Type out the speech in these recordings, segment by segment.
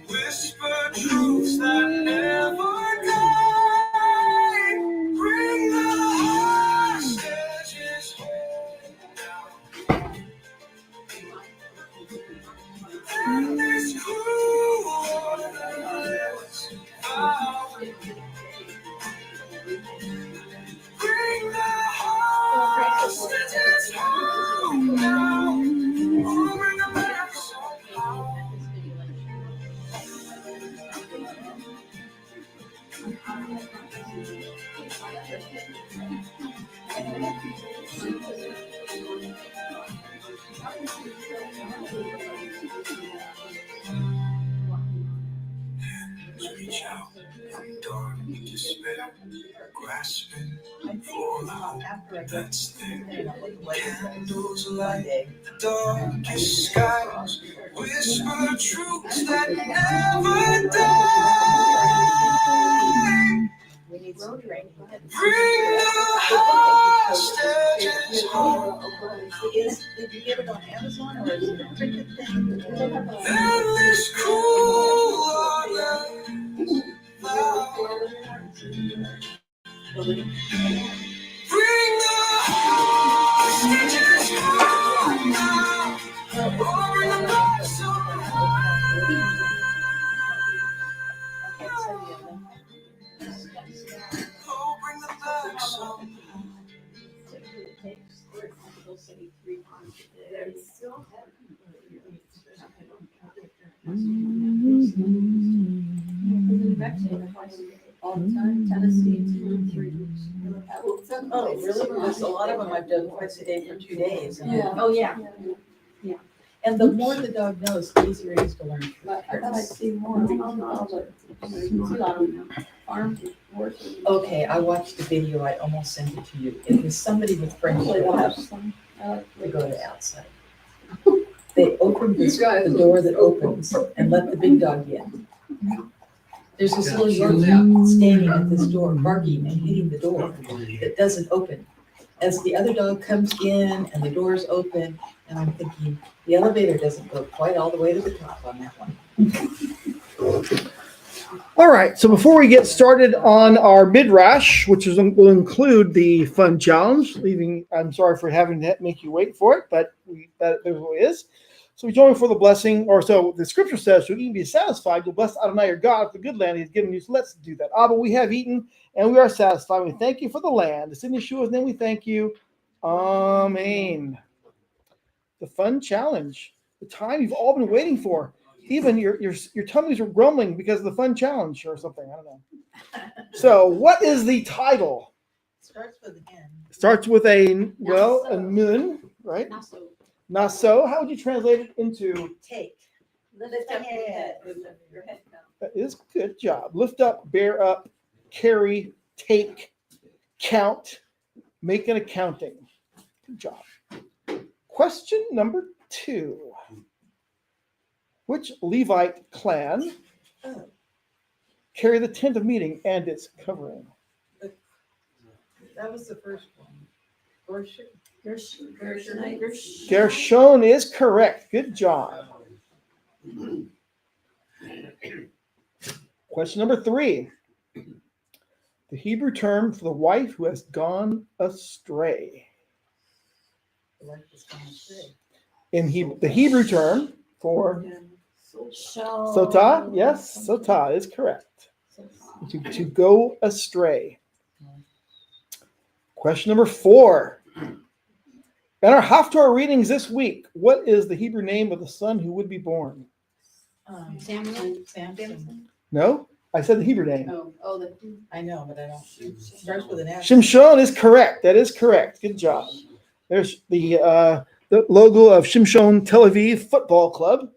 Whisper truths that never die. Bring the hostages home now. And this cruel orderless vow. Bring the hostages home now. Bring them back somehow. Reach out from dark despair, grasping for the hope that's there. Candles light the darkest skies, whisper truths that never die. We need some training. Bring the hostages home. Did you get it on Amazon or is it a printed thing? And this cruel order. Bring the hostages home now. Over the backs of oh, bring the backs of all the time. Tennessee, 2 or 3 weeks. Oh, really? Because a lot of them I've done twice a day for 2 days. Yeah. Oh, yeah. And the more the dog knows, the easier it is to learn. But I thought I'd see more on all the farm horses. Okay, I watched the video. I almost sent it to you. It was somebody with French Hopefully they'll have doors. some. They go to the outside. They open the door that opens and let the big dog in. There's this little Yorkie standing at this door, barking and hitting the door that doesn't open. As the other dog comes in and the door's open, and I'm thinking, the elevator doesn't go quite all the way to the top on that one. All right, so before we get started on our Midrash, which will include the fun challenge, I'm sorry for having to make you wait for it, but that is what it is. So we join for the blessing, or so the scripture says, so you can be satisfied, you'll bless Adonai your God with the good land he's given you. So let's do that. Abba, we have eaten and we are satisfied. We thank you for the land. It's in Yeshua's name we thank you. Amen. The fun challenge, the time you've all been waiting for. Even your tummies are grumbling because of the fun challenge or something. I don't know. So what is the title? Starts with an N. Starts with a Naso. a nun, right? Naso. Naso. How would you translate it into? Take. Lift up your head. Lift up your head. That is good job. Lift up, bear up, carry, take, count, make an accounting. Good job. Question number 2. Which Levite clan carry the tent of meeting and its covering? That was the first one. Gershon is correct. Good job. Question number 3. The Hebrew term for the wife who has gone astray. In the Hebrew term for Sotah, yes, Sotah is correct. To go astray. Question number 4. In our Haftarah readings this week, what is the Hebrew name of the son who would be born? Samson. No? I said the Hebrew name. I know, but I don't. Starts with an S. Shimshon is correct. That is correct. Good job. There's the logo of Shimshon Tel Aviv Football Club.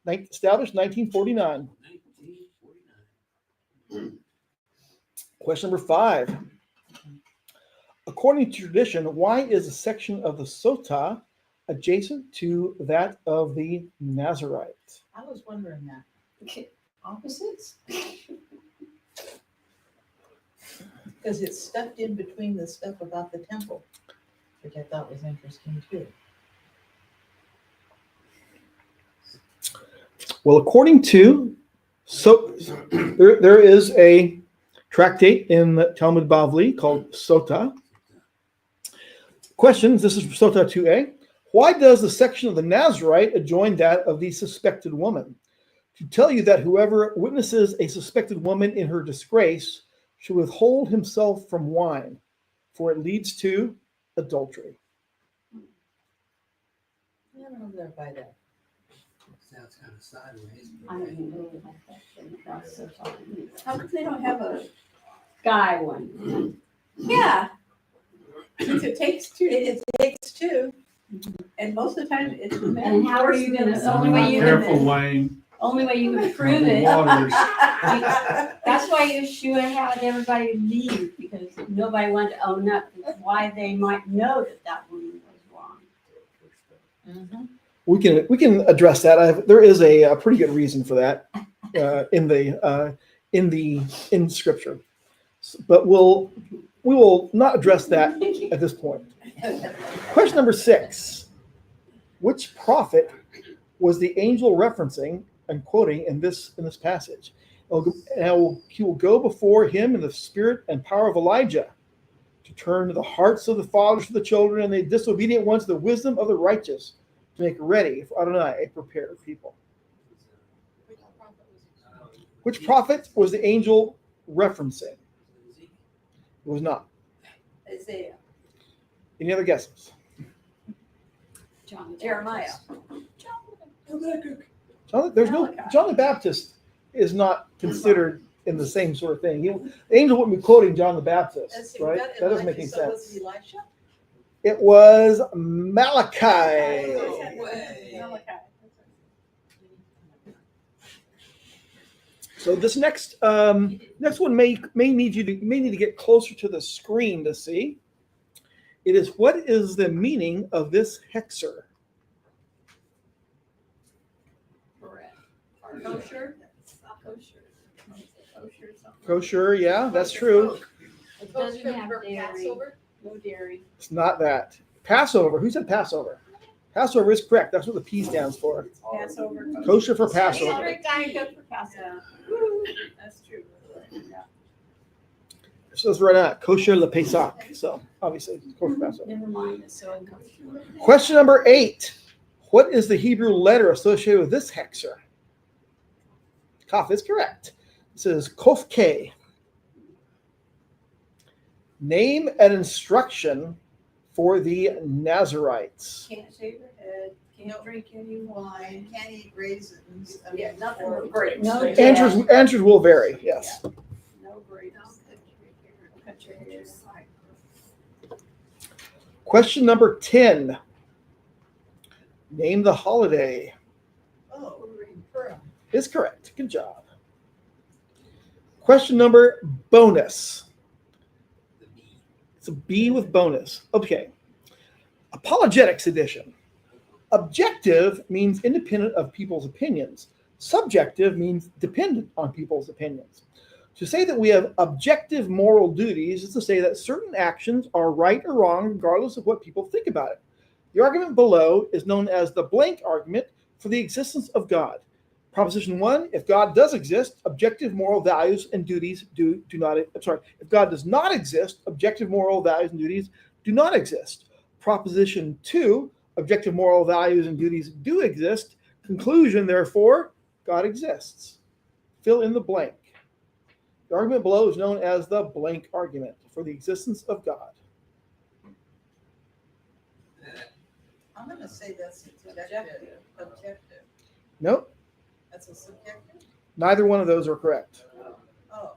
Established 1949. Question number 5. According to tradition, why is a section of the Sotah adjacent to that of the Nazarite? I was wondering that. Opposites? Because it's stuffed in between the stuff about the temple, which I thought was interesting too. Well, according to there is a tractate in the Talmud Bavli called Sota. Questions. This is Sota 2a. Why does the section of the Nazarite adjoin that of the suspected woman? To tell you that whoever witnesses a suspected woman in her disgrace should withhold himself from wine, for it leads to adultery. I don't know that by that. Sounds kind of sideways. I don't even know what that's so funny. How come they don't have a guy one? Yeah, Since it takes two. it takes two. And most of the time it's men. And how are you gonna, the only way you Careful, can, Wayne. only way you can prove The it, waters. that's why Yeshua had everybody leave, because nobody wanted to own up to why they might know that that woman was wrong. We can address that. There is a pretty good reason for that in Scripture, but we will not address that at this point. Question number 6: which prophet was the angel referencing and quoting in this passage? He will go before him in the spirit and power of Elijah to turn the hearts of the fathers to the children and the disobedient ones to the wisdom of the righteous, to make ready for Adonai a prepared people. Which prophet was the angel referencing? It was not. Isaiah, Any other guesses? Jeremiah. John the Baptist is not considered in the same sort of thing. The angel wouldn't be quoting John the Baptist, right? That doesn't make any sense. Elisha? It was Malachi. So this next one may need to get closer to the screen to see. It is, what is the meaning of this hexer? Kosher? Kosher, yeah, that's true. It doesn't have dairy, no dairy. It's not that. Passover. Who said Passover? Passover is correct. That's what the P stands for. Passover. Kosher for Passover. Strict diet good for Passover. That's true. It says right now, kosher le Pesach. So obviously, it's kosher for Passover. Never mind, it's so uncomfortable. Question number 8. What is the Hebrew letter associated with this hexer? Kaf is correct. It says Kof K. Name an instruction for the Nazarites. Can't shave your head, can't drink any wine, can't eat raisins. I mean, Yeah, nothing or but grapes. no Grapes. dairy. Answers will vary, yes. No grapes. Cut your hair. Question number 10. Name the holiday. Oh, Purim. Is correct. Good job. Question number bonus. It's a B with bonus. Okay. Apologetics edition. Objective means independent of people's opinions. Subjective means dependent on people's opinions. To say that we have objective moral duties is to say that certain actions are right or wrong regardless of what people think about it. The argument below is known as the blank argument for the existence of God. Proposition 1, if God does exist, objective moral values and duties if God does not exist, objective moral values and duties do not exist. Proposition 2, objective moral values and duties do exist. Conclusion, therefore, God exists. Fill in the blank. The argument below is known as the blank argument for the existence of God. I'm gonna say that's subjective. Objective. Nope, That's a subjective. neither one of those are correct. Oh.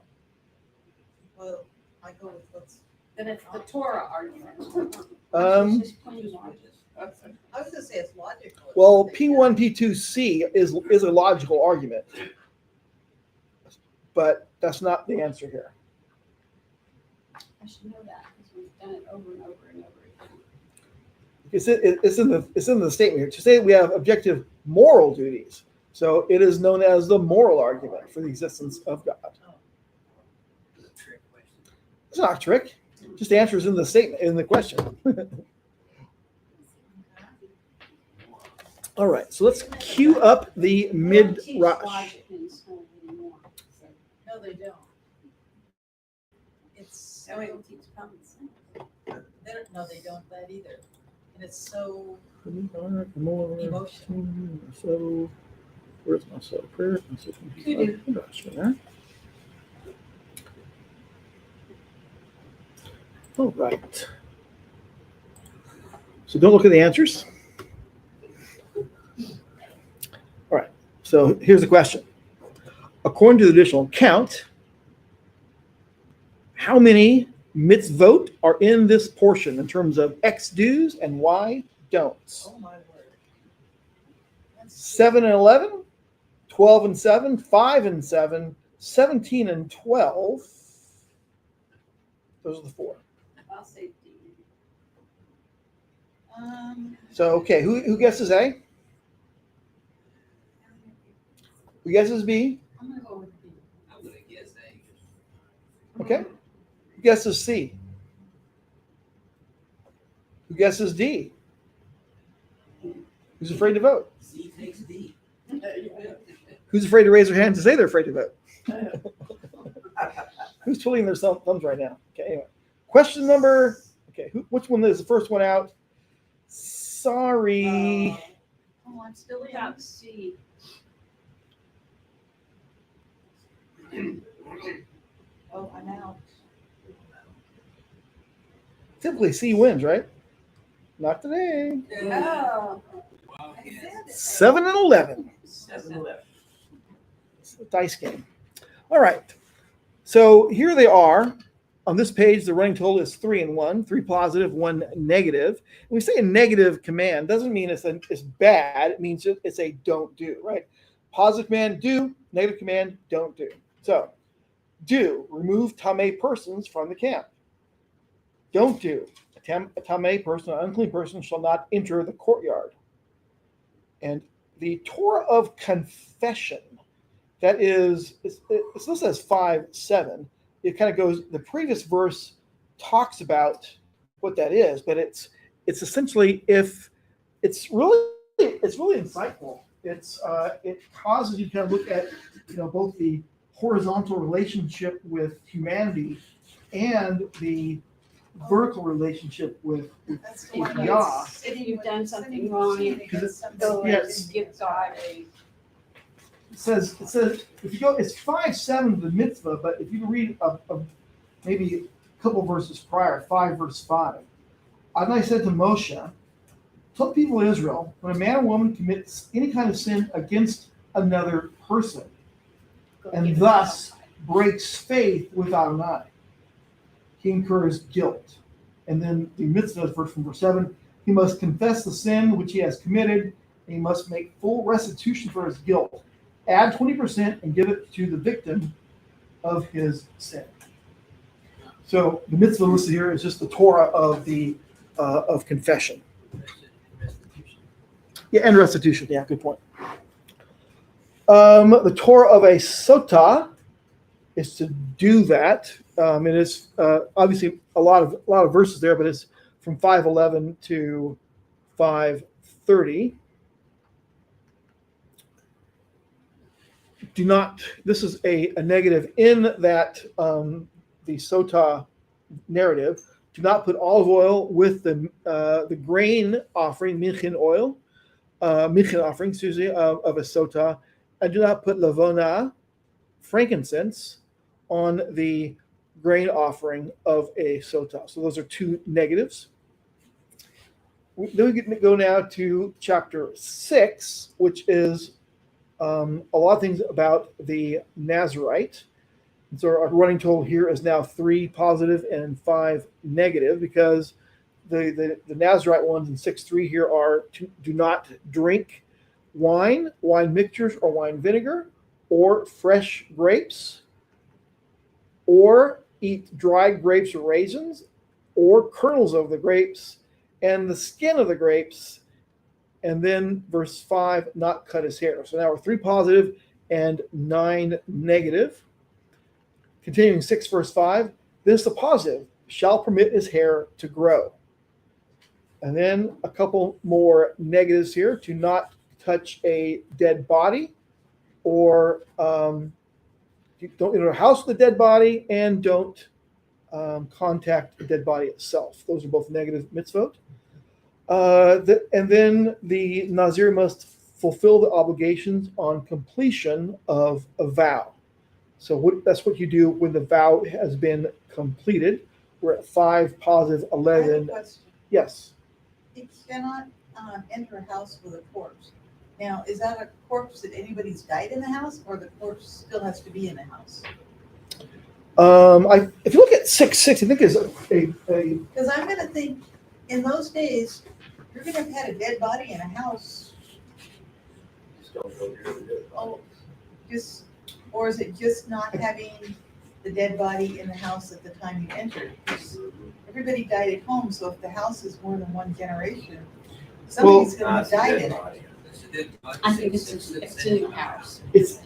Well, I go with what's, Then it's the Torah argument. It's just plain logic. I was gonna say it's logical. Well, P1, P2C is a logical argument, but that's not the answer here. I should know that, because we've done it over and over and over again. It's in the statement here. To say that we have objective moral duties, so it is known as the moral argument for the existence of God. It's not a trick. Just the answer is in the statement, in the question. All right, so let's cue up the They don't teach Midrash. logic in school anymore. No, they don't. It's They so, don't teach common sense. no, they don't that either. And it's so Emotional. So, where's my soul prayer? Kudu. All right. So don't look at the answers. All right. So here's the question. According to the additional count, how many mitzvot are in this portion in terms of X do's and Y don'ts? oh my word. That's 7 and 11, 12 and 7, 5 and 7, 17 and 12. Those are the four. I'll say D. So, okay, who guesses A? Who guesses B? I'm gonna go with B. I'm gonna guess A. Okay. Who guesses C? Who guesses D? Who's afraid to vote? C takes D. Who's afraid to raise their hand to say they're afraid to vote? Who's twiddling their thumbs right now? Okay, anyway. Question number, okay, which one is the first one out? Sorry. Oh, I'm still in. About C. Oh, I'm out. Typically C wins, right? Not today. Oh. Wow, I yes. said it. 7 and 11. 7-11. It's a dice game. All right. So here they are. On this page, the running total is 3 and 1, 3 positive, 1 negative. When we say a negative command, doesn't mean it's bad. It means it's a don't do, right? Positive command, do. Negative command, don't do. So, do, remove tamei persons from the camp. Don't do. A tamei person, an unclean person, shall not enter the courtyard. And the Torah of confession, that is, it's listed as 5:7. It kind of goes, the previous verse talks about what that is, but it's essentially, if it's really insightful. It causes you to kind of look at both the horizontal relationship with humanity and the vertical relationship with That's the with one Yah. that's If you've done something wrong, you go Yes. and give God a. It says if you go, it's 5:7 the mitzvah, but if you read maybe a couple verses prior, 5 verse 5, Adonai said to Moshe, tell the people of Israel, when a man or woman commits any kind of sin against another person, and thus breaks faith with Adonai, he incurs guilt. And then the mitzvah verse from verse 7, he must confess the sin which he has committed, and he must make full restitution for his guilt. Add 20% and give it to the victim of his sin. So the mitzvah listed here is just the Torah of the of confession. Restitution. Yeah, and restitution. Yeah, good point. The Torah of a sotah is to do that. It is obviously a lot of verses there, but it's from 5:11 to 5:30. Do not. This is a negative in that the sotah narrative. Do not put olive oil with the grain offering, minchin oil, minchin offering, excuse me, of a sotah, and do not put lavona, frankincense, on the grain offering of a sotah. So those are two negatives. Then we go now to chapter 6, which is a lot of things about the Nazarite. And so our running total here is now 3 positive and 5 negative, because the Nazarite ones in 6:3 here are do not drink wine mixtures, or wine vinegar, or fresh grapes, or eat dried grapes or raisins, or kernels of the grapes, and the skin of the grapes. And then verse 5, not cut his hair. So now we're 3 positive and 9 negative. Continuing 6 verse 5, this the positive, shall permit his hair to grow. And then a couple more negatives here, to not touch a dead body, or you don't enter a house with a dead body, and don't contact the dead body itself. Those are both negative mitzvot. And then the Nazir must fulfill the obligations on completion of a vow. So that's what you do when the vow has been completed. We're at 5, positive I have a 11. question. Yes. You cannot enter a house with a corpse. Now, is that a corpse that anybody's died in the house, or the corpse still has to be in the house? If you look at 6:6, I think is a Because I'm gonna think, in those days, you're gonna have had a dead body in a house. Oh, just, or is it just not having the dead body in the house at the time you entered? 'Cause everybody died at home, so if the house is more than one generation, somebody's gonna have died in it. I think it's a new house. it's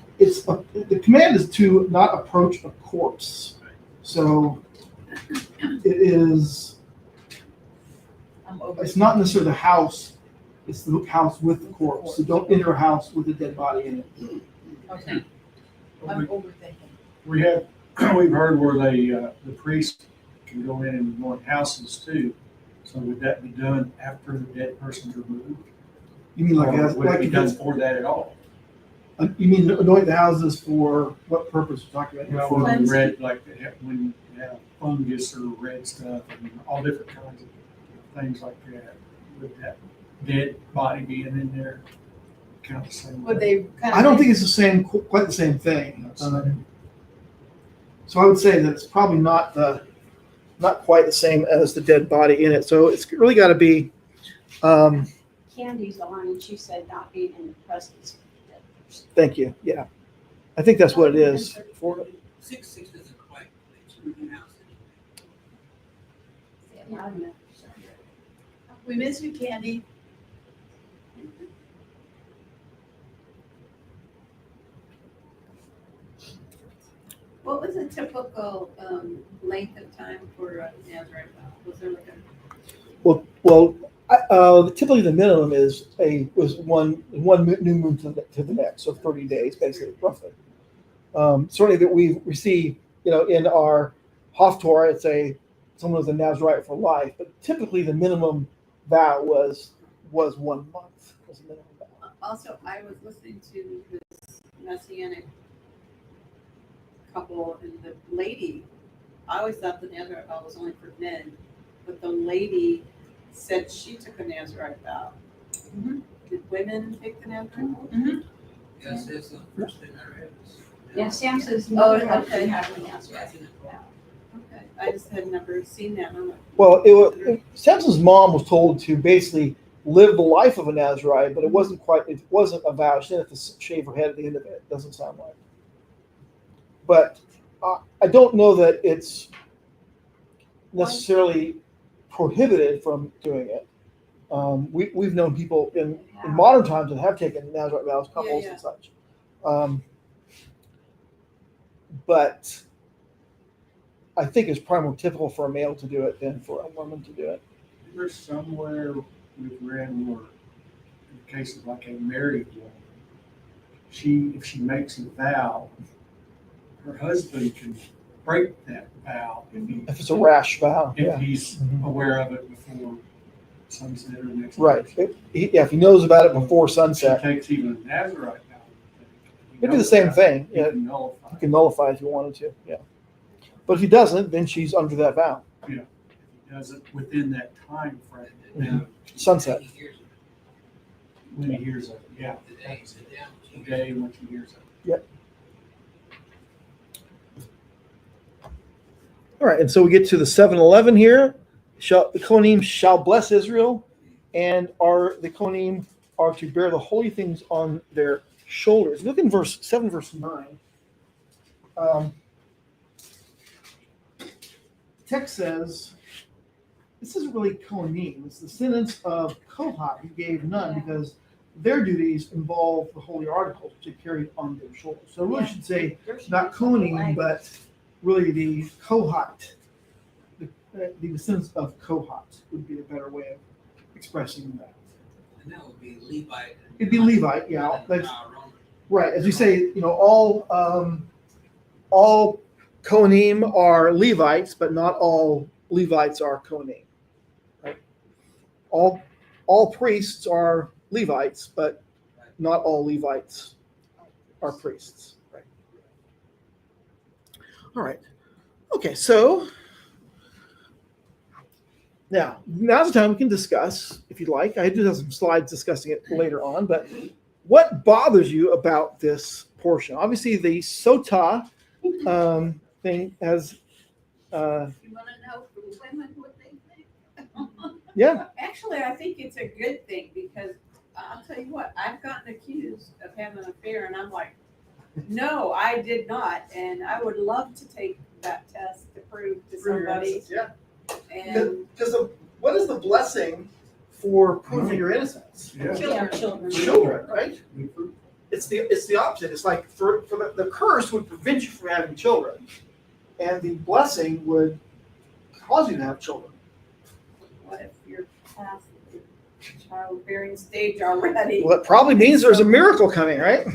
the command is to not approach a corpse. So it is. I'm over. It's not necessarily the house. It's the house with the corpse. So don't enter a house with a dead body in it. Okay. I'm overthinking. We've heard where the priest can go in and anoint houses too. So would that be done after the dead person's removed? You mean Or would it be if done it's- for that at all? you mean anoint the houses for what purpose we're talking about? Well, For- when red, like when you have fungus or red stuff and all different kinds of things like that. Would that dead body being in there count the same? Would they kind of? I don't think it's the same, quite the same thing. So I would say that it's probably not quite the same as the dead body in it. So it's really got to be. Candy's on, and she said not being in the presence of the dead person. Thank you. Yeah, I think that's what it is. For 6 doesn't quite relate to the house. Yeah, I don't know. We miss you, Candy. What was a typical length of time for a Nazarite vow? Was there like typically the minimum was one new moon to the next, so 30 days basically, roughly. Certainly that we receive, in our Haftorah, it's someone was a Nazarite for life, but typically the minimum vow was 1 month. Was the minimum vow. also, I was listening to this Messianic couple, and the lady, I always thought the Nazarite vow was only for men, but the lady said she took a Nazarite vow. Mhm. Did women take the Nazarite vow? Yes, it's the first thing I read. Yeah, Sam says Oh, no, okay. okay, having that's right. That's in the Torah. Okay, I just had never seen that. I'm like, Well, Samson's mom was told to basically live the life of a Nazarite, but it wasn't a vow. She didn't have to shave her head at the end of it. It doesn't sound like. But I don't know that it's necessarily prohibited from doing it. We've known people in modern times that have taken Nazarite vows, couples Yeah. and such. But I think it's probably more typical for a male to do it than for a woman to do it. There's somewhere we've read where, in the case of like a married woman, if she makes a vow, her husband can break that vow If it's a rash vow, if yeah. he's Mhm. aware of it before sunset or next. Right. If he knows about it before She sunset, takes even a Nazarite vow. it'd be the same thing. You Yeah, can nullify. you can nullify if you wanted to. Yeah. But if he doesn't, then she's under that vow. If he does it within that time frame. Mhm. Then Sunset. when he hears it, yeah, The day, sit down. the day when she hears it. All right, and so we get to the 7-11 here. The Kohanim shall bless Israel, and the Kohanim are to bear the holy things on their shoulders. Look in verse 7, verse 9. The text says, this isn't really Kohanim. It's the descendants of Kohat who gave none because their duties involve the holy articles which they carried on their shoulders. So I really should say not Kohanim, but really the Kohat, the descendants of Kohat would be a better way of expressing that. And that would be Levite. It'd be Levite, yeah. Rather than That's Aaron. right. As you say, all Kohanim are Levites, but not all Levites are Kohanim. Right? All priests are Levites, but not all Levites are priests. Right. All right. Okay, so now's the time we can discuss, if you'd like. I do have some slides discussing it later on, but what bothers you about this portion? Obviously, the sotah thing has, You wanna know from women what they think? yeah, Actually, I think it's a good thing because I'll tell you what, I've gotten accused of having an affair and I'm like, no, I did not. And I would love to take that test to prove to somebody. yeah. And Because what is the blessing for proving your innocence? Yeah. Children. Children, right? It's the opposite. It's like for the curse would prevent you from having children, and the blessing would cause you to have children. what if you're past the childbearing stage already? Well, it probably means there's a miracle coming, right?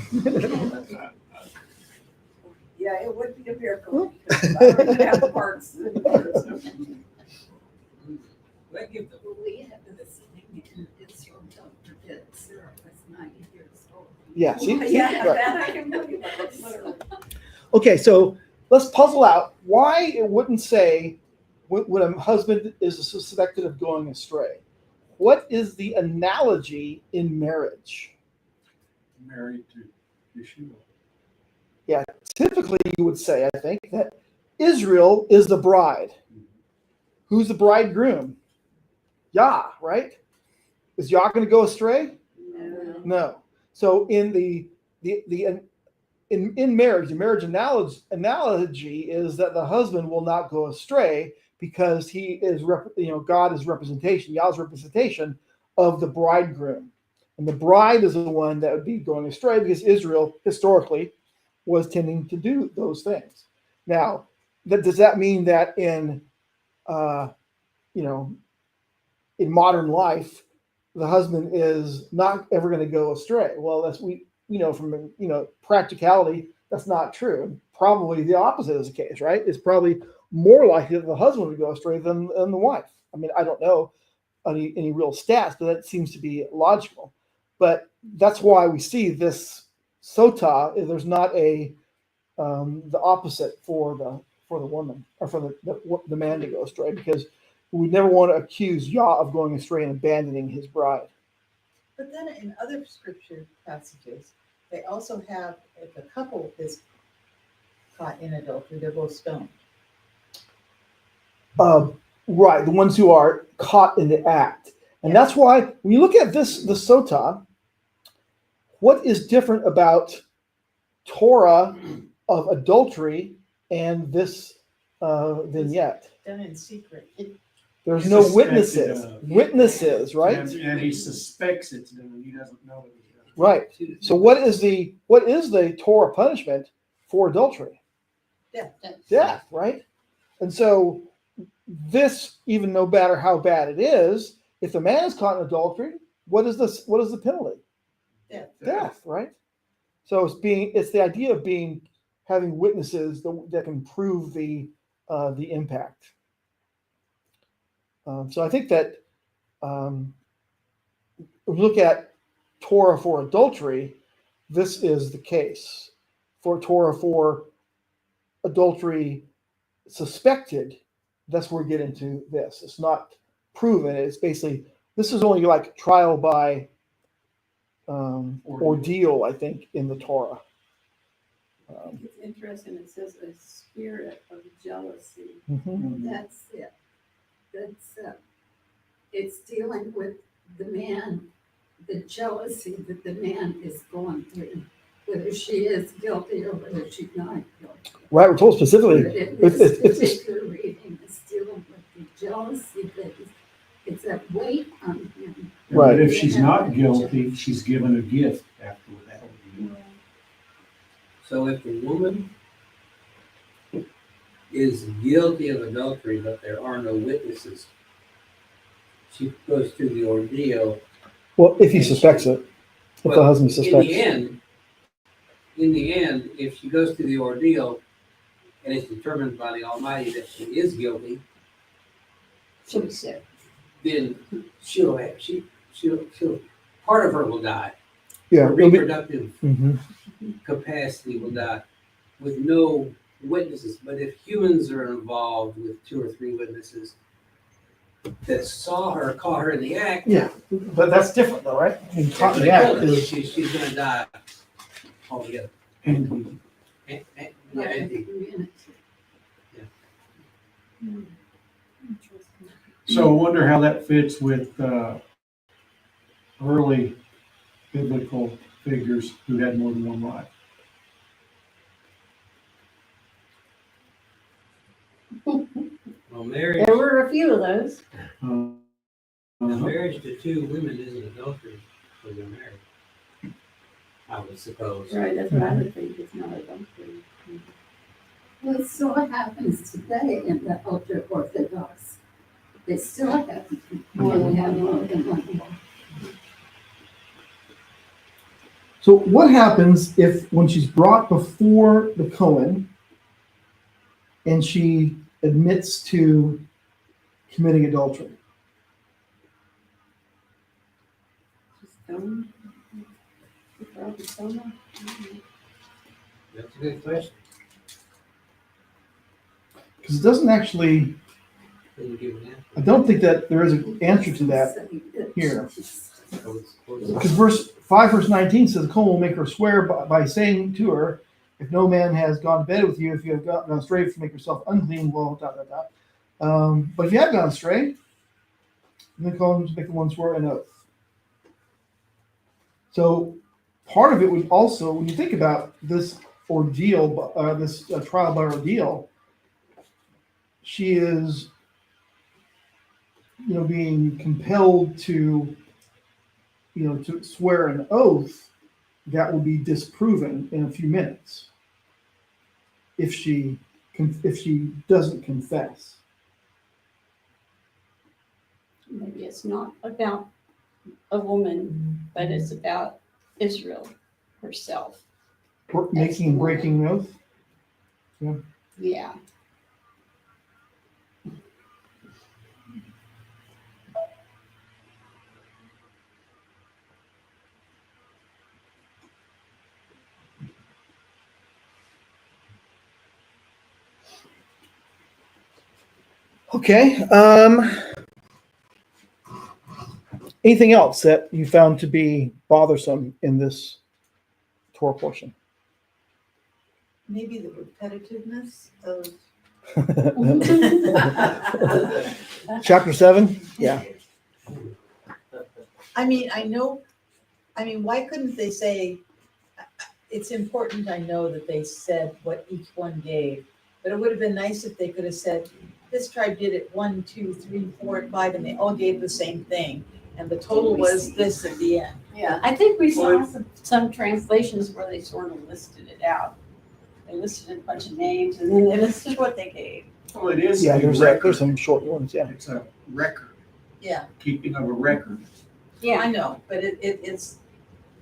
Yeah, it would be a miracle. because I already have parts and parts. That give the We had this thing in Israel, Dr. Pitt, Sarah was 90 years old. Yeah. See? Yeah, Right. that I can believe, literally. Okay, so let's puzzle out why it wouldn't say when a husband is suspected of going astray. What is the analogy in marriage? Married to Yeshua. Typically, you would say, I think, that Israel is the bride. Who's the bridegroom? Yah, right? Is Yah going to go astray? No. No. So in in marriage, the marriage analogy is that the husband will not go astray because he is God is representation, Yah's representation of the bridegroom, and the bride is the one that would be going astray because Israel historically was tending to do those things. Now, does that mean that in in modern life, the husband is not ever going to go astray? Well, from practicality, that's not true. Probably the opposite is the case, right? It's probably more likely that the husband would go astray than the wife. I mean, I don't know any real stats, but that seems to be logical. But that's why we see this sotah. There's not the opposite for the woman or for the man to go astray, because we never want to accuse Yah of going astray and abandoning his bride. But then in other scripture passages, they also have, if a couple is caught in adultery, they're both stoned. Right, the ones who are caught in the act. And that's why when you look at the sotah, what is different about Torah of adultery and this vignette? Done in secret. There's no Suspected witnesses. of. Witnesses, right? And he suspects it's done. He doesn't know it was done. Right. So what is the Torah punishment for adultery? Death, right? And so this, even no matter how bad it is, if the man is caught in adultery, what is the penalty? Death, right? So it's the idea of having witnesses that can prove the impact. So I think that when we look at Torah for adultery, this is the case. For Torah for adultery suspected, that's where we get into this. It's not proven. It's basically, this is only like trial by ordeal, I think, in the Torah. It's interesting, it says a spirit of jealousy. That's it. It's dealing with the man, the jealousy that the man is going through, whether she is guilty or whether she's not guilty. Right, we're told specifically. But in this particular reading, it's dealing with the jealousy that it's a weight on him. Right. But if she's not guilty, she's given a gift after that. So if the woman is guilty of adultery, but there are no witnesses, she goes through the ordeal Well, if he suspects it, if the Well, husband In suspects. the end, if she goes through the ordeal and it's determined by the Almighty that she is guilty, She'll be sick. then she'll part of her will die. Yeah. Her it'll be- reproductive Mhm. capacity will die with no witnesses. But if humans are involved with 2 or 3 witnesses that saw her, caught her in the act, Yeah, but that's different though, right? I mean, caught in the they're act gonna kill her. is, She's gonna die altogether. And Yeah, and Community. so I wonder how that fits with early biblical figures who had more than one wife. well, marriage, There were a few of those. marriage to 2 women isn't adultery when they're married, I would suppose. Right, that's what I would think, it's not adultery. Well, it still happens today in the ultra Orthodox. They still have more than one wife. so what happens if, when she's brought before the Cohen and she admits to committing adultery? Stone? Probably stone. That's a good question. Because it doesn't actually, Can you give an answer? I don't think that there is an answer to that here. Because verse 5, verse 19 says, the Cohen will make her swear by saying to her, if no man has gone to bed with you, if you have gone astray, to make yourself unclean, well, ... But if you have gone astray, then the Cohen make the one swear an oath. So part of it would also, when you think about this ordeal, this trial by ordeal, she is, being compelled to, to swear an oath that will be disproven in a few minutes if she doesn't confess. Maybe it's not about a woman, but it's about Israel herself. Making and breaking an oath. Yeah. Okay. Anything else that you found to be bothersome in this Torah portion? Maybe the repetitiveness of. Chapter 7? Yeah. I mean, why couldn't they say, it's important, I know that they said what each one gave, but it would have been nice if they could have said, this tribe did it 1, 2, 3, 4, and 5, and they all gave the same thing, and the total was this at the end. Yeah, I think we saw some translations where they sort of listed it out. They listed a bunch of names and then they listed what they gave. Well, it is Yeah, a there's record. some short ones, yeah. It's a record, Yeah, keeping of a record. I know, but it's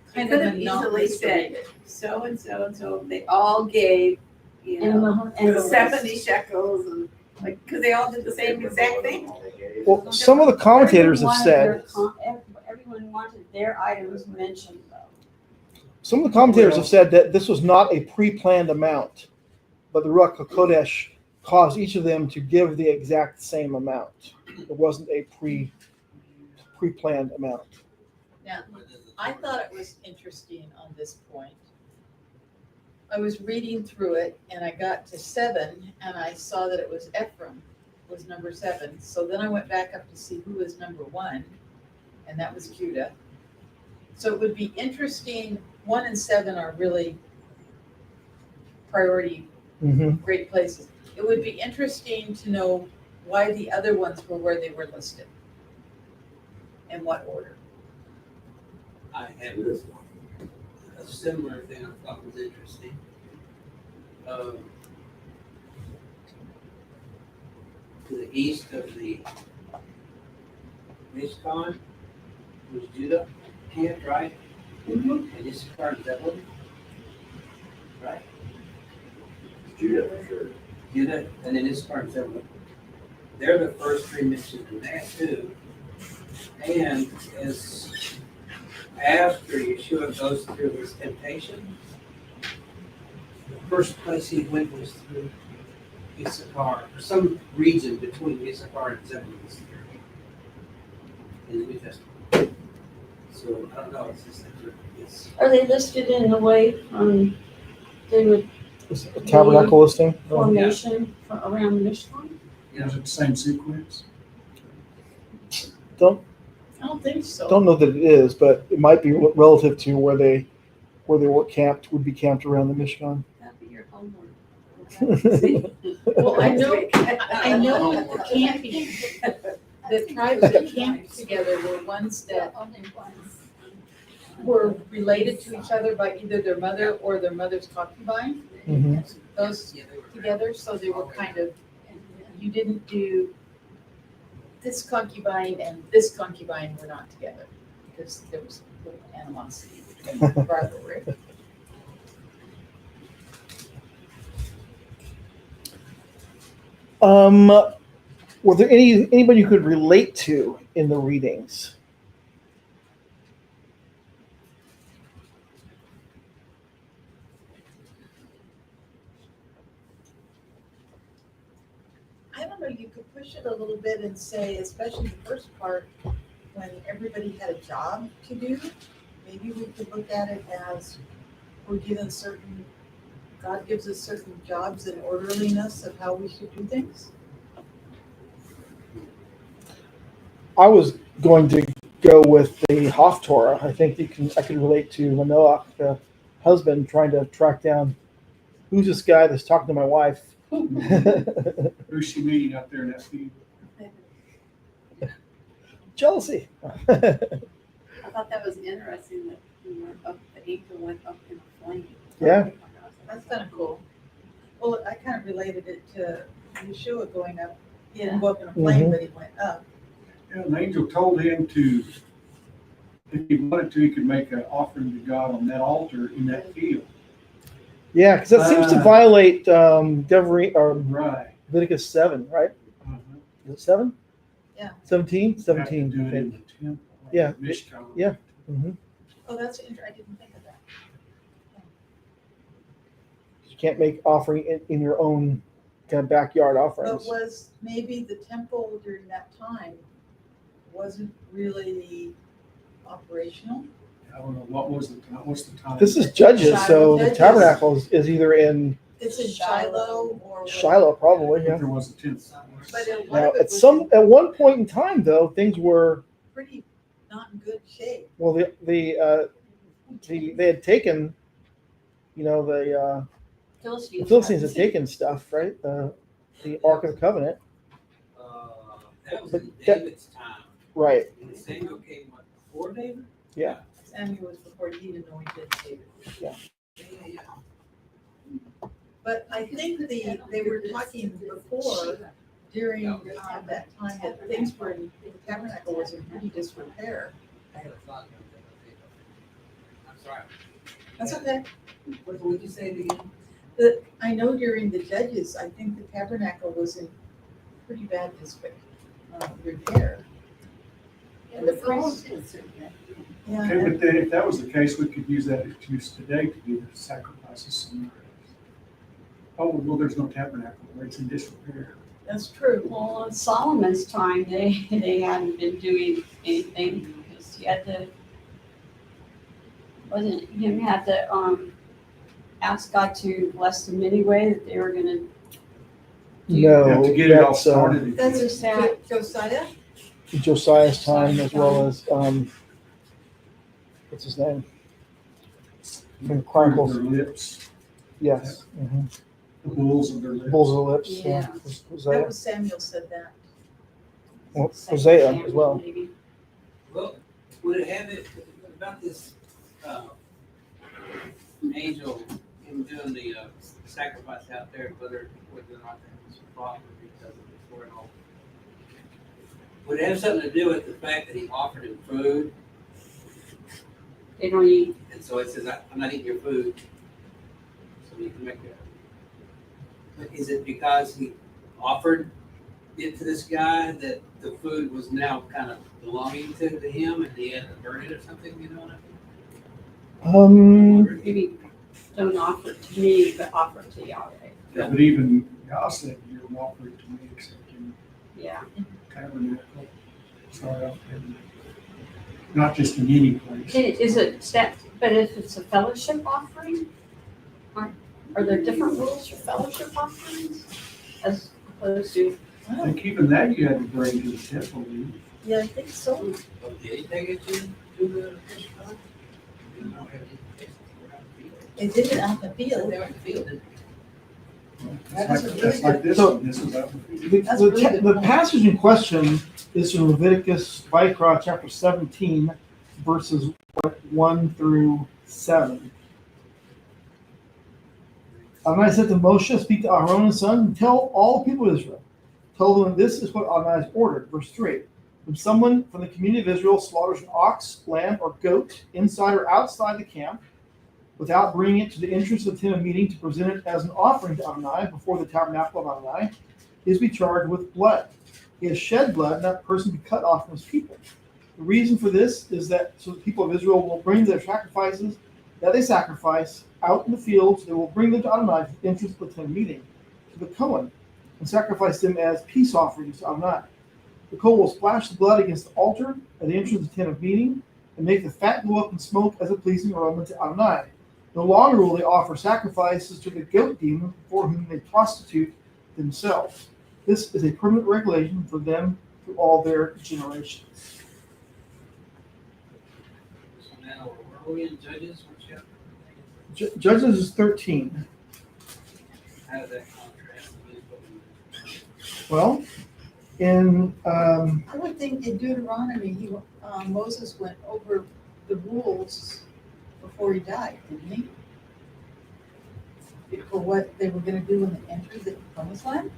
You kind could of have easily monotonous to said, read it. so and so and so, they all gave, And the 70 list. shekels and like, because they all did the same exact thing. Well, some of the commentators have said, Everyone wanted their items mentioned though. some of the commentators have said that this was not a pre-planned amount, but the Ruach HaKodesh caused each of them to give the exact same amount. It wasn't a pre-planned amount. I thought it was interesting on this point. I was reading through it and I got to 7 and I saw that it was Ephraim was number 7. So then I went back up to see who was number 1, and that was Judah. So it would be interesting, 1 and 7 are really priority, great places. It would be interesting to know why the other ones were where they were listed. In what order. I have a similar thing I thought was interesting. To the east of the Mishkan was Judah. camped, right? Mhm. And Issachar and Zebulun, right? Judah, for sure. Judah, and then Issachar and Zebulun. They're the first three mentioned in that too. And as after Yeshua goes through his temptation, the first place he went was through Issachar, or some region between Issachar and Zebulun in the New Testament. So I don't know, it's just like it's Are they listed in the way they would Is it a tabernacle listing? formation around Mishkan? Is it the same sequence? Don't I don't think so. don't know that it is, but it might be relative to where they were camped, would be camped around the Mishkan. That'd be your homework. Well, I know the camping, the tribes that camped together were ones The that only ones. were related to each other by either their mother or their mother's concubine. Mhm. Those together, so they were kind of, you didn't do this concubine and this concubine were not together because there was a little animosity between them, rivalry. Were there anybody you could relate to in the readings? I don't know, you could push it a little bit and say, especially the first part, when everybody had a job to do, maybe we could look at it as we're given certain, God gives us certain jobs and orderliness of how we should do things. I was going to go with the Haftorah. I think I can relate to Manoach, the husband, trying to track down who's this guy that's talking to my wife. Who's she meeting up there in that field? Jealousy. I thought that was interesting that we went up, the angel went up in a flame. Yeah. That's kind of cool. Well, I kind of related it to Yeshua going up. He didn't Yeah. go up in a plane, but he went up. Yeah, an angel told him to, if he wanted to, he could make an offering to God on that altar in that field. Yeah, because that seems to violate Right. Leviticus 7, right? Uh-huh. Is it 7? Yeah. 17? Have to 17. do it Okay. in the temple. Yeah. Mishkan. Yeah. Mm-hmm. Oh, that's interesting. I didn't think of that. You can't make offering in your own kind of backyard But offerings. was maybe the temple during that time wasn't really operational? I don't know, what's the time? This is Judges, so the Judges. tabernacle is either in It's in Shiloh or. Shiloh, probably. If Yeah. there was a temple. But a lot Now, of it was at one point in time, though, things were pretty not in good shape. well. They had taken, the Philistines had taken stuff, right? The Ark of the Covenant, That was But in that- David's time. right? And Samuel came what, before David? Yeah. Samuel was before he even anointed David. Yeah. But I think they were talking before, during that time, that things were, the tabernacle was in pretty disrepair. I had a thought. I'm sorry. That's okay. What would you say again? I know during the Judges, I think the tabernacle was in pretty bad repair. And the priests. Okay, Yeah, but then if that was the case, we could use that excuse today to do the sacrifices somewhere else. Oh, well, there's no tabernacle, or it's in disrepair. that's true. Well, in Solomon's time, they hadn't been doing anything because he had to, ask God to bless them anyway, that they were gonna No, To get it all that's, started. That's Just that. Josiah? Josiah's time, as well as what's his name? From Chronicles. Their lips, Yes. Mhm. the bulls of their lips. Bulls of the lips. Yeah. Yeah. That Hosea. was Samuel said that. Well, Hosea as well. maybe. Well, would it have it about this angel, him doing the sacrifice out there, whether or not that was proper because of the Torah? Would it have something to do with the fact that he offered him food? They don't eat. And so it says, I'm not eating your food. So you can make it. But is it because he offered it to this guy that the food was now kind of belonging to him and he had to burn it or something, you know what I mean? Maybe don't offer it to me, but offer it to Yahweh. Yeah, but even God said, you don't offer it to me except in Yeah. tabernacle. So, not just in any place. Is it that, but if it's a fellowship offering, are there different rules for fellowship offerings as opposed to? I think even that you had to bring to the temple, didn't you? Yeah, I think so. So did he take it to the fish pond? You know, They did it out in the so field. they were in the field. That's like this So- one, this is up. That's a really good The point. passage in question is from Leviticus, Vayikra, chapter 17, verses 1 through 7. Adonai said to Moshe, speak to Aaron his son, and tell all the people of Israel. Tell them this is what Adonai has ordered. Verse 3. When someone from the community of Israel slaughters an ox, lamb, or goat inside or outside the camp, without bringing it to the entrance of the tent of meeting to present it as an offering to Adonai before the tabernacle of Adonai, he is to be charged with blood. He has shed blood, and that person be cut off from his people. The reason for this is that so the people of Israel will bring their sacrifices that they sacrifice out in the fields. They will bring them to Adonai to the entrance of the tent of meeting, to the Kohen, and sacrifice them as peace offerings to Adonai. The Kohen will splash the blood against the altar at the entrance of the tent of meeting and make the fat go up and smoke as a pleasing aroma to Adonai. No longer will they offer sacrifices to the goat demon before whom they prostitute themselves. This is a permanent regulation for them through all their generations. So now, where are we in Judges? What chapter? Judges is 13. How does that contrast with what we? Well, in I would think in Deuteronomy, Moses went over the rules before he died, didn't he? For what they were gonna do when they entered the promised land?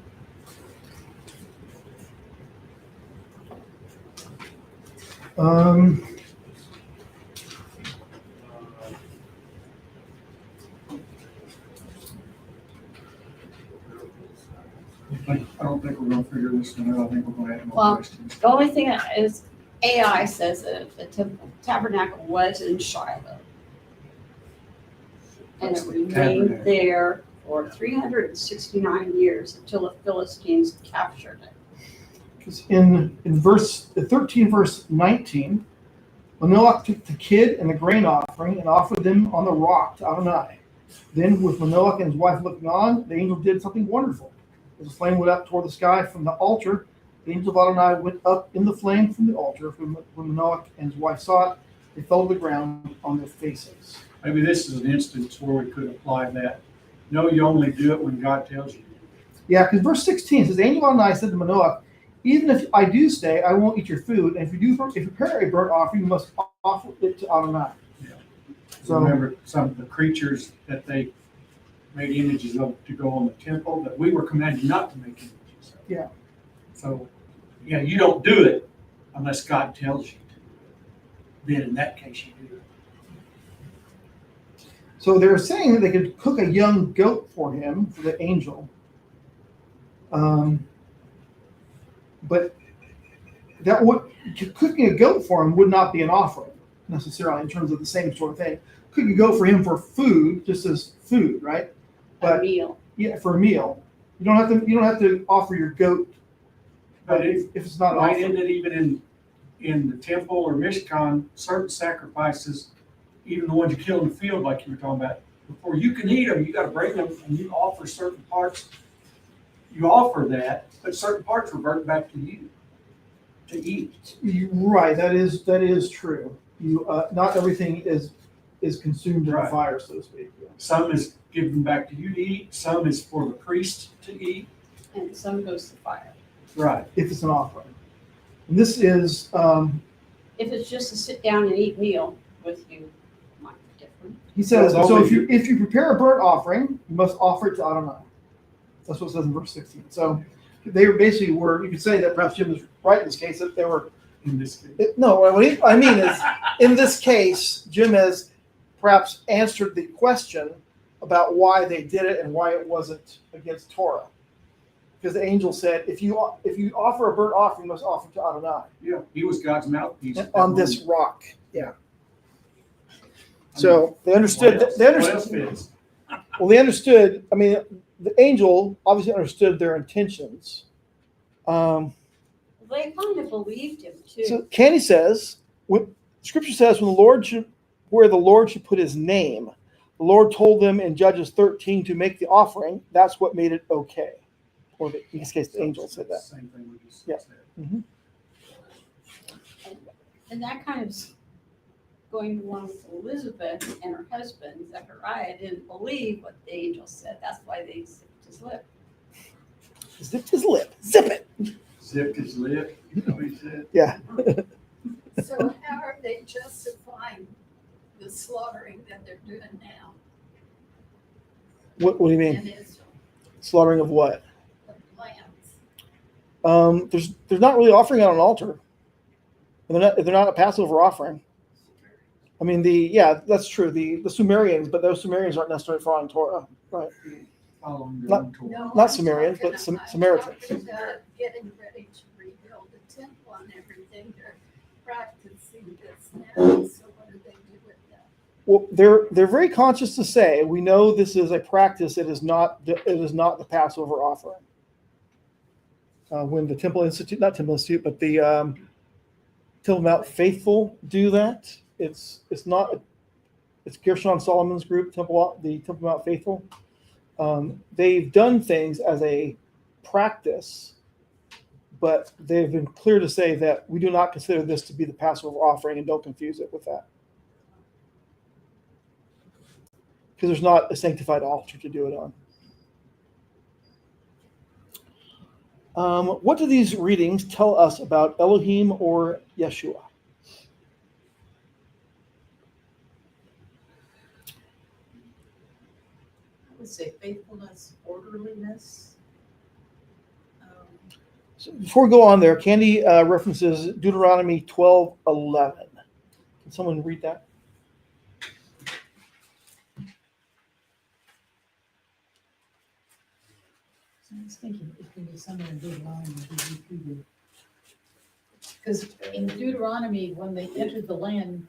I don't think we're gonna figure this one out. I think we're gonna have more Well, questions. The only thing is AI says that the tabernacle was in Shiloh. And it remained Tabernacle. there for 369 years until the Philistines captured it. in verse 13, verse 19, Manoach took the kid and the grain offering and offered them on the rock to Adonai. Then, with Manoach and his wife looking on, the angel did something wonderful. As the flame went up toward the sky from the altar, the angel of Adonai went up in the flame from the altar. When Manoach and his wife saw it, they fell to the ground on their faces. Maybe this is an instance where we could apply that. No, you only do it when God tells you. Yeah, because verse 16 says, the angel of Adonai said to Manoach, even if I do stay, I won't eat your food. And if you prepare a burnt offering, you must offer it to Adonai. Yeah. So Remember some of the creatures that they made images of to go on the temple that we were commanded not to make images of. Yeah. So, yeah, you don't do it unless God tells you to. Then in that case you do it. So they're saying that they could cook a young goat for him, for the angel. But that would cooking a goat for him would not be an offering necessarily in terms of the same sort of thing. Cooking a goat for him for food, just as food, right? A But meal. yeah, for a meal, you don't have to offer your goat. But if it's not an Right, offering. isn't it even in the temple or Mishkan, certain sacrifices, even the ones you kill in the field, like you were talking about, before you can eat them, you gotta bring them and you offer certain parts. You offer that, but certain parts revert back to you to eat. Right, that is true. You not everything is consumed in the Right. fire, so to speak. Yeah. Some is given back to you to eat, some is for the priest to eat. And some goes to fire. Right. If it's an offering. And this is If it's just a sit down and eat meal with you, might be different. he says, Well, so only if you prepare a burnt offering, you must offer it to Adonai. That's what it says in verse 16. So they basically were, you could say that perhaps Jim is right in this case, that they were In this case. No, what I mean is, in this case, Jim has perhaps answered the question about why they did it and why it wasn't against Torah. Because the angel said, if you offer a burnt offering, you must offer to Adonai Yeah, he was God's mouthpiece. at that on this moment. rock. Yeah. So they understood. What else? They What else understood. fits? Well, they understood. I mean, the angel obviously understood their intentions. They kind of believed him too. So Candy says, what Scripture says, where the Lord should put His name, the Lord told them in Judges 13 to make the offering. That's what made it okay. Or in this case, the angel said that. Same thing we just Yeah. said. And that kind of going along with Elizabeth and her husband, Zechariah, didn't believe what the angel said. That's why they zipped his lip. Zipped his lip. Zip it. Zipped his lip, you know what he said? Yeah. So how are they justifying the slaughtering that they're doing now What do you mean? in Israel, Slaughtering of what? the lambs? There's not really offering on an altar. They're not a Passover offering. I mean, that's true. The Sumerians, but those Sumerians aren't necessarily following Torah, right? Following their Not- own Torah. No, Not I'm Sumerians, talking but about- Samaritans. I'm talking about getting ready to rebuild the temple and everything. They're practicing this now, so what do they do with that? Well, they're very conscious to say we know this is a practice. It is not the Passover offering. When the Temple Institute, not Temple Institute, but the Temple Mount Faithful do that. It's not. It's Gershon Solomon's group, the Temple Mount Faithful. They've done things as a practice, but they've been clear to say that we do not consider this to be the Passover offering, and don't confuse it with that. Because there's not a sanctified altar to do it on. What do these readings tell us about Elohim or Yeshua? I would say faithfulness, orderliness. So before we go on there, Candy references Deuteronomy 12:11. Can someone read that? I was thinking it can be somewhere in Deuteronomy. Because in Deuteronomy, when they entered the land,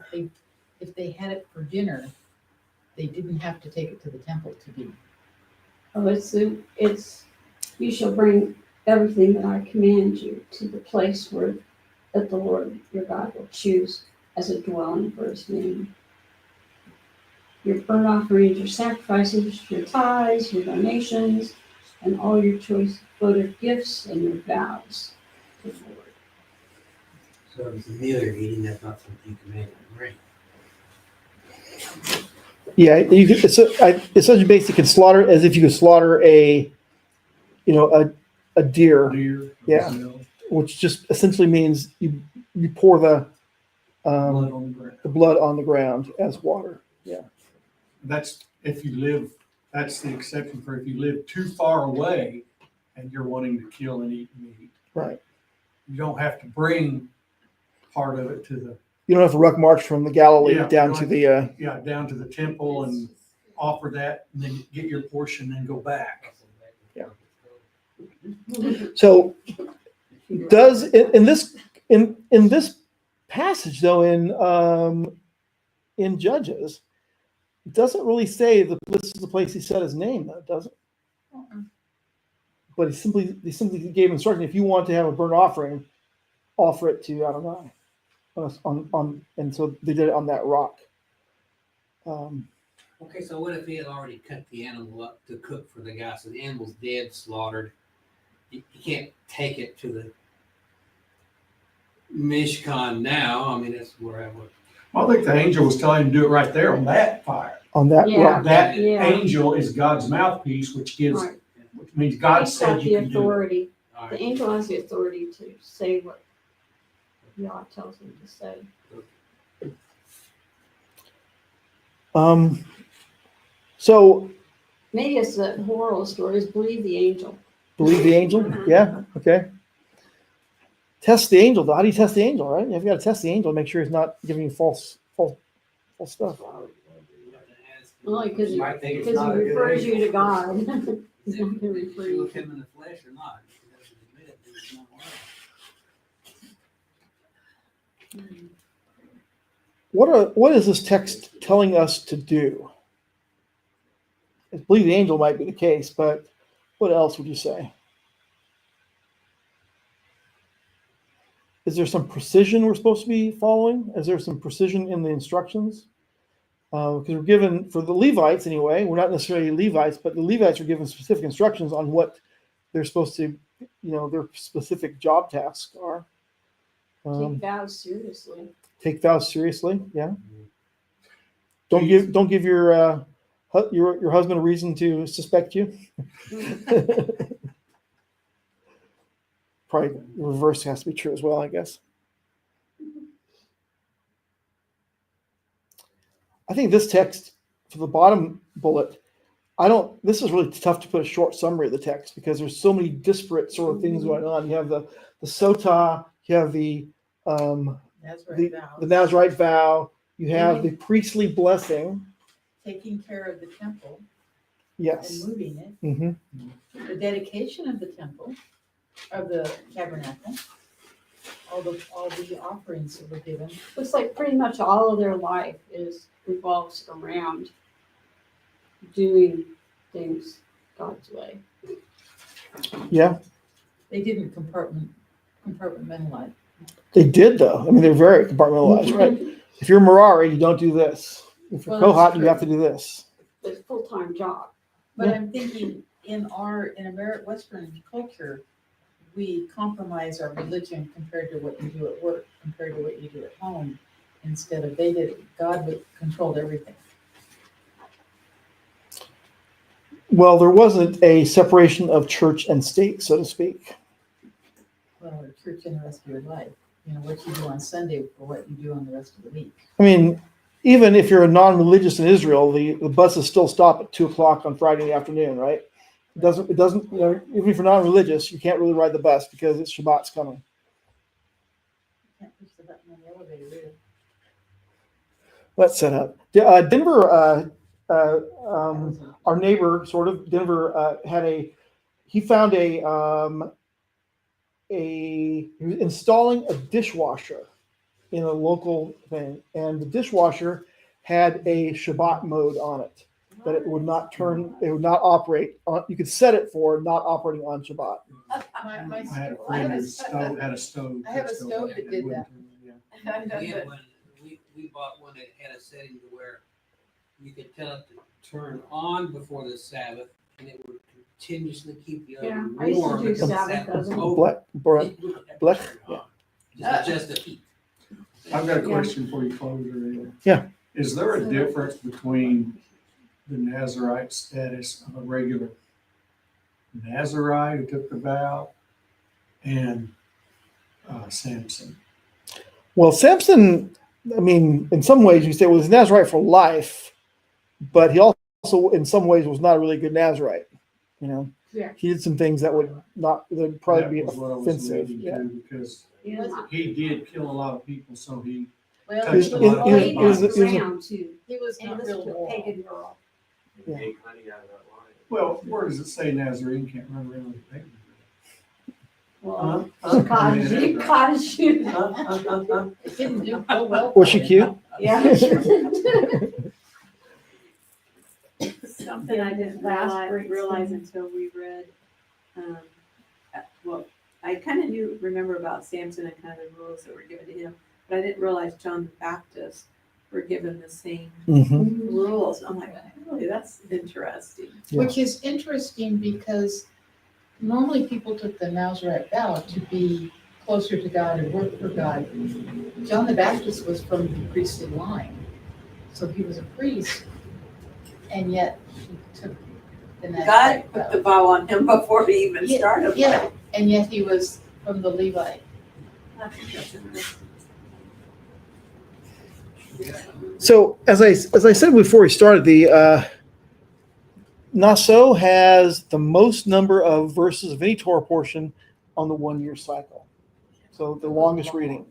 if they had it for dinner, they didn't have to take it to the temple to eat. Oh, it's, you shall bring everything that I command you to the place that the Lord your God will choose as a dwelling for His name. Your burnt offerings, your sacrifices, your tithes, your donations, and all your choice votive gifts and your vows to the Lord. So if it's a meal you're eating, that's not something you command to bring. Yeah, it's such a basic. You can slaughter as if you could slaughter a deer, Deer. Yeah. gazelle, which just essentially means you pour the Blood on the ground. blood on the ground as water. That's that's the exception for if you live too far away and you're wanting to kill and eat meat. Right. You don't have to bring part of it to the, You don't have to ruck march from the Galilee Yeah, down you to don't the. down to the temple and offer that and then get your portion and go back. So does in this passage though in Judges, it doesn't really say that this is the place he said his name, though, does it? But he simply gave instruction: if you want to have a burnt offering, offer it to Adonai. And so they did it on that rock. Okay, so what if he had already cut the animal up to cook for the guy? So the animal's dead, slaughtered. You can't take it to the Mishkan now. I mean, that's where I would. I think the angel was telling him to do it right there on that fire. On that Yeah. rock. That Yeah. angel is God's mouthpiece, which Right. means God He's said got you the can do it. authority. All The right. angel has the authority to say what God tells him to say. So Maybe it's the moral of the story is believe the angel. believe the angel. Yeah. Okay. test the angel, though. How do you test the angel, right? You've got to test the angel to make sure he's not giving you false stuff. Only because he Might think it's because not he a good refers angel. you to God. He's not If gonna refer you you look to. him in the flesh or not, if he doesn't admit it, then it's not right. What is this text telling us to do? I believe the angel might be the case, but what else would you say? Is there some precision we're supposed to be following? Is there some precision in the instructions? Because we're given, for the Levites anyway, we're not necessarily Levites, but the Levites are given specific instructions on what they're supposed to, their specific job tasks are. Take vows seriously. Take vows seriously, yeah. Don't give your husband a reason to suspect you. Probably the reverse has to be true as well, I guess. I think this text, for the bottom bullet, this is really tough to put a short summary of the text because there's so many disparate sort of things going on. You have the sotah, you have the Nazarite vow, you have the priestly blessing. Taking care of the temple Yes. and moving it, Hmm. the dedication of the temple, of the tabernacle, all the offerings that were given. Looks like pretty much all of their life revolves around doing things God's way. Yeah, They didn't compartmentalize. they did though. I mean, they're very compartmentalized, right? If you're Merari, you don't do this. If you're Well, that's Kohat, you true. have to do this. It's a full-time job. But Yeah. I'm thinking in American Western culture, we compromise our religion compared to what you do at work, compared to what you do at home. Instead of God controlled everything. Well, there wasn't a separation of church and state, so to speak. Well, or church in the rest of your life. What you do on Sunday for what you do on the rest of the week. I mean, even if you're a non-religious in Israel, the buses still stop at 2:00 on Friday afternoon, right? It doesn't, even if you're non-religious, you can't really ride the bus because it's Shabbat's coming. Can't push the button on the elevator either. Let's set up. Denver, our neighbor, sort of, Denver, he found he was installing a dishwasher in a local thing, and the dishwasher had a Shabbat mode on it, that it would not operate on. You could set it for not operating on Shabbat. I had a friend who had a stove. I have a stove that did that. We bought one that had a setting to where you could tell it to turn on before the Sabbath, and it would continuously keep the oven I used to warm do until the Sabbath Sabbath was oven. over. Blech. Just the heat. I've got a question before you close it. Yeah. Is there a difference between the Nazarite status of a regular Nazarite who took the vow and Samson? Well, Samson, I mean, in some ways you say, well, he's Nazarite for life, but he also, in some ways, was not a really good Nazarite. Yeah. He did some things that would probably be That was what I was offensive. leading Yeah. to, because Yeah. he did kill a lot of people, so he Well, touched a Is- lot of Oh, he is- lives. was is- around too. he was And not listened real to a moral. pagan girl. Yeah. Make honey out of that line. Well, where does it say Nazarene can't run around with a baby? Well, Huh? she cottage you. It didn't do so well. Was she cute? Yeah. Something I didn't Last break realize thing. until we read, well, I kind of remember about Samson and kind of the rules that were given to him, but I didn't realize John the Baptist were given the same Mm-hmm. rules. I'm like, really, that's interesting. Yeah. Which is interesting because normally people took the Nazarite vow to be closer to God and work for God. John the Baptist was from the priestly line, so he was a priest, and yet he took the God Nazarite put the vow. vow on him before he even started. Yeah, and yet he was from the Levite. I think that's interesting. So as I said before we started, the Naso has the most number of verses of any Torah portion on the 1 year cycle. So the longest reading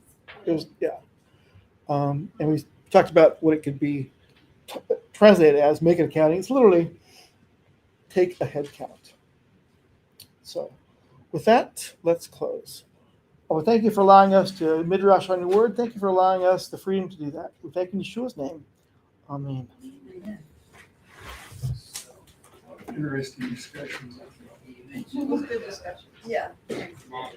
is, yeah. And we talked about what it could be translated as, make an accounting. It's literally take a head count. So with that, let's close. Oh, thank you for allowing us to Midrash on your word. Thank you for allowing us the freedom to do that. We thank you in Yeshua's name. Amen. Interesting discussions. You It was mentioned good discussion. Yeah. small